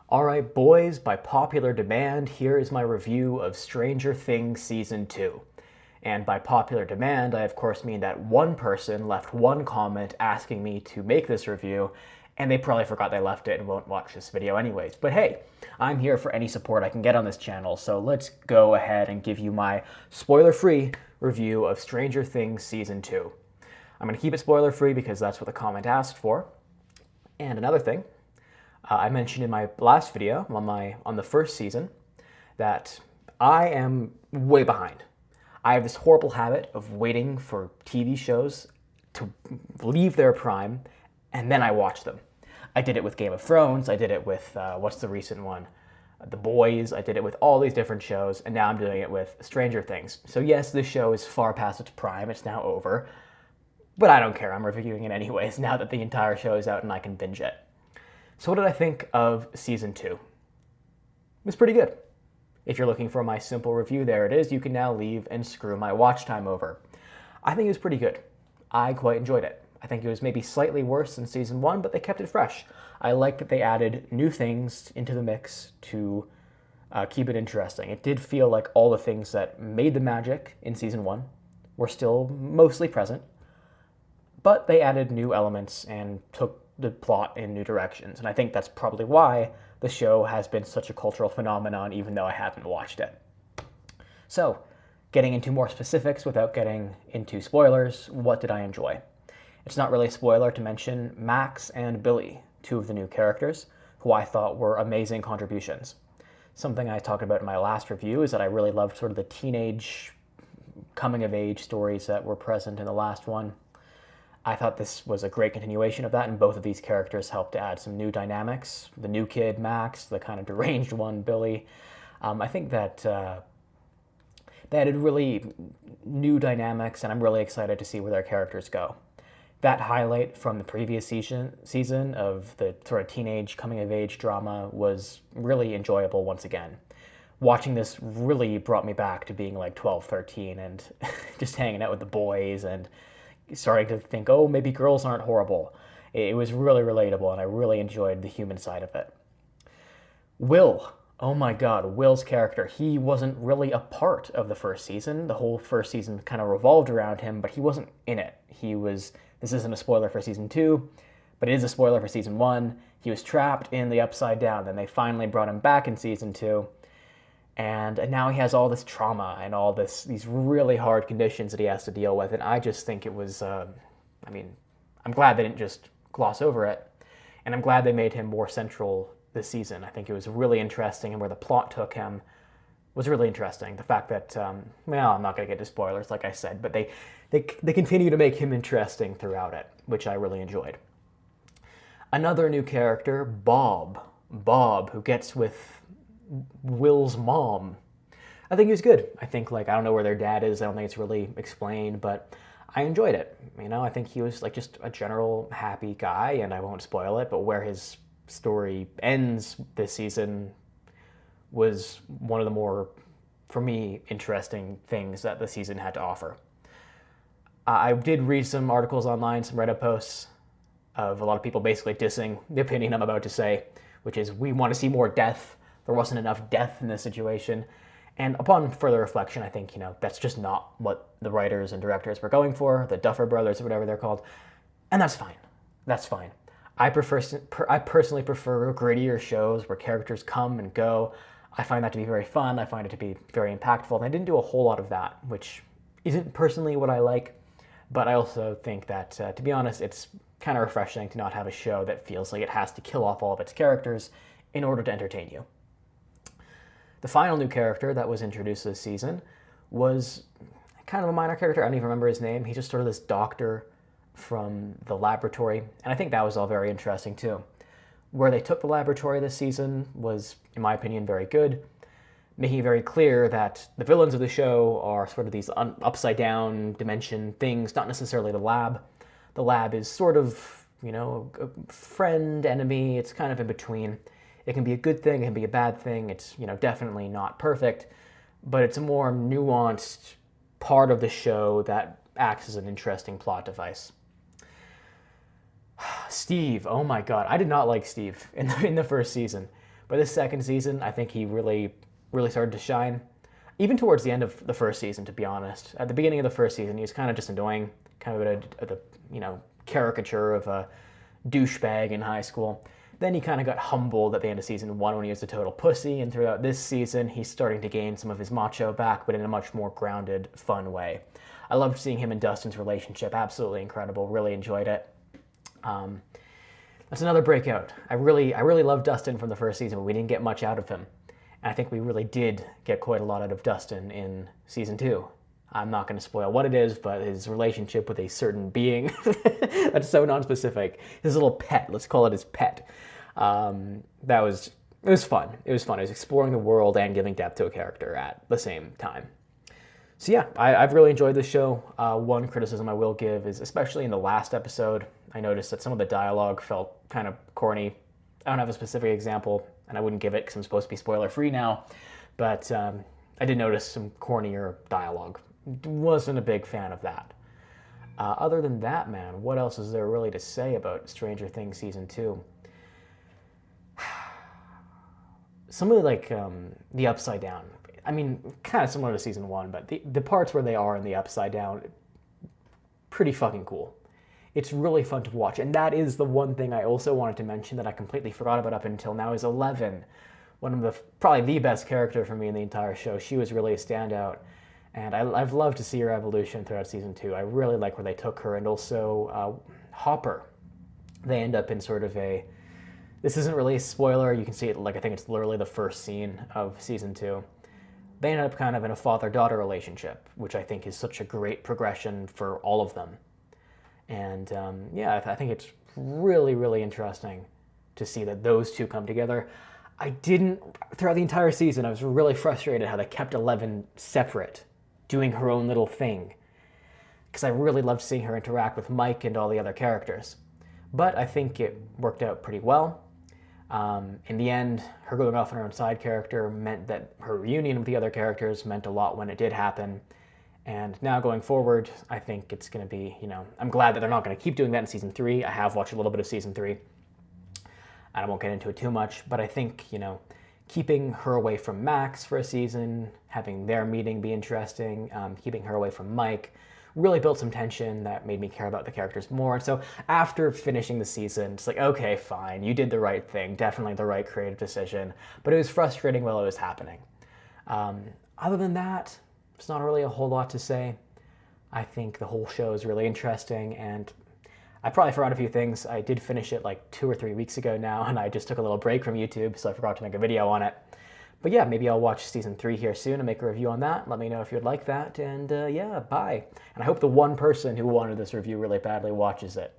Alright, boys, by popular demand, here is my review of Stranger Things Season 2. And by popular demand, I of course mean that one person left one comment asking me to make this review, and they probably forgot they left it and won't watch this video anyways. But hey, I'm here for any support I can get on this channel, so let's go ahead and give you my spoiler-free review of Stranger Things Season 2. I'm going to keep it spoiler-free because that's what the comment asked for. And another thing, I mentioned in my last video on the first season that I am way behind. I have this horrible habit of waiting for TV shows to leave their prime, and then I watch them. I did it with Game of Thrones, I did it with, what's the recent one? The Boys, I did it with all these different shows, and now I'm doing it with Stranger Things. So yes, this show is far past its prime, it's now over, but I don't care, I'm reviewing it anyways now that the entire show is out and I can binge it. So what did I think of Season 2? It was pretty good. If you're looking for my simple review, there it is. You can now leave and screw my watch time over. I think it was pretty good. I quite enjoyed it. I think it was maybe slightly worse than Season 1, but they kept it fresh. I like that they added new things into the mix to keep it interesting. It did feel like all the things that made the magic in Season 1 were still mostly present, but they added new elements and took the plot in new directions. And I think that's probably why the show has been such a cultural phenomenon, even though I haven't watched it. So, getting into more specifics without getting into spoilers, what did I enjoy? It's not really a spoiler to mention Max and Billy, two of the new characters, who I thought were amazing contributions. Something I talked about in my last review is that I really loved sort of the teenage coming-of-age stories that were present in the last one. I thought this was a great continuation of that, and both of these characters helped to add some new dynamics. The new kid, Max, the kind of deranged one, Billy. I think that they added really new dynamics, and I'm really excited to see where their characters go. That highlight from the previous season of the sort of teenage coming-of-age drama was really enjoyable once again. Watching this really brought me back to being like 12, 13, and just hanging out with the boys and starting to think, oh, maybe girls aren't horrible. It was really relatable, and I really enjoyed the human side of it. Will, oh my god, Will's character, he wasn't really a part of the first season. The whole first season kind of revolved around him, but he wasn't in it. This isn't a spoiler for Season 2, but it is a spoiler for Season 1. He was trapped in the Upside Down, then they finally brought him back in Season 2. And now he has all this trauma and all these really hard conditions that he has to deal with. And I just think it was, I'm glad they didn't just gloss over it. And I'm glad they made him more central this season. I think it was really interesting, and where the plot took him was really interesting. The fact that, well, I'm not going to get to spoilers, like I said, but they continue to make him interesting throughout it, which I really enjoyed. Another new character, Bob. Bob, who gets with Will's mom. I think he was good. I think, I don't know where their dad is. I don't think it's really explained, but I enjoyed it. I think he was just a general happy guy, and I won't spoil it, but where his story ends this season was one of the more, for me, interesting things that the season had to offer. I did read some articles online, some Reddit posts of a lot of people basically dissing the opinion I'm about to say, which is we want to see more death. There wasn't enough death in this situation. And upon further reflection, I think, that's just not what the writers and directors were going for, the Duffer Brothers or whatever they're called. And that's fine. That's fine. I personally prefer grittier shows where characters come and go. I find that to be very fun. I find it to be very impactful. And I didn't do a whole lot of that, which isn't personally what I like. But I also think that, to be honest, it's kind of refreshing to not have a show that feels like it has to kill off all of its characters in order to entertain you. The final new character that was introduced this season was kind of a minor character. I don't even remember his name. He's just sort of this doctor from the laboratory, and I think that was all very interesting too. Where they took the laboratory this season was, in my opinion, very good, making it very clear that the villains of the show are sort of these upside-down dimension things, not necessarily the lab. The lab is sort of, a friend, enemy, it's kind of in between. It can be a good thing, it can be a bad thing. It's, definitely not perfect, but it's a more nuanced part of the show that acts as an interesting plot device. Steve, oh my god, I did not like Steve in the first season. But this second season, I think he really, really started to shine. Even towards the end of the first season, to be honest. At the beginning of the first season, he was kind of just annoying, kind of a caricature of a douchebag in high school. Then he kind of got humbled at the end of season 1 when he was a total pussy, and throughout this season, he's starting to gain some of his macho back, but in a much more grounded, fun way. I loved seeing him and Dustin's relationship. Absolutely incredible. Really enjoyed it. That's another breakout. I really loved Dustin from the first season, but we didn't get much out of him. And I think we really did get quite a lot out of Dustin in season 2. I'm not going to spoil what it is, but his relationship with a certain being, that's so non-specific. His little pet, let's call it his pet. It was fun. It was fun. It was exploring the world and giving depth to a character at the same time. So yeah, I've really enjoyed this show. One criticism I will give is, especially in the last episode, I noticed that some of the dialogue felt kind of corny. I don't have a specific example, and I wouldn't give it because I'm supposed to be spoiler-free now, but I did notice some cornier dialogue. Wasn't a big fan of that. Other than that, man, what else is there really to say about Stranger Things Season 2? Some of the Upside Down. I mean, kind of similar to Season 1, but the parts where they are in the Upside Down, pretty fucking cool. It's really fun to watch, and that is the one thing I also wanted to mention that I completely forgot about up until now is Eleven. One of probably the best character for me in the entire show. She was really a standout. And I've loved to see her evolution throughout Season 2. I really like where they took her. And also Hopper. They end up in sort of this isn't really a spoiler. You can see it, I think it's literally the first scene of Season 2. They end up kind of in a father-daughter relationship, which I think is such a great progression for all of them. And I think it's really, really interesting to see that those two come together. Throughout the entire season, I was really frustrated how they kept Eleven separate, doing her own little thing, because I really loved seeing her interact with Mike and all the other characters. But I think it worked out pretty well. In the end, her going off on her own side character meant that her reunion with the other characters meant a lot when it did happen. And now going forward, I think it's going to be, I'm glad that they're not going to keep doing that in Season 3. I have watched a little bit of Season 3. And I won't get into it too much, but I think, keeping her away from Max for a season, having their meeting be interesting, keeping her away from Mike, really built some tension that made me care about the characters more. And so after finishing the season, it's like, okay, fine, you did the right thing, definitely the right creative decision, but it was frustrating while it was happening. Other than that, there's not really a whole lot to say. I think the whole show is really interesting, and I probably forgot a few things. I did finish it 2 or 3 weeks ago now, and I just took a little break from YouTube, so I forgot to make a video on it. But yeah, maybe I'll watch Season 3 here soon and make a review on that. Let me know if you'd like that, and bye. And I hope the one person who wanted this review really badly watches it.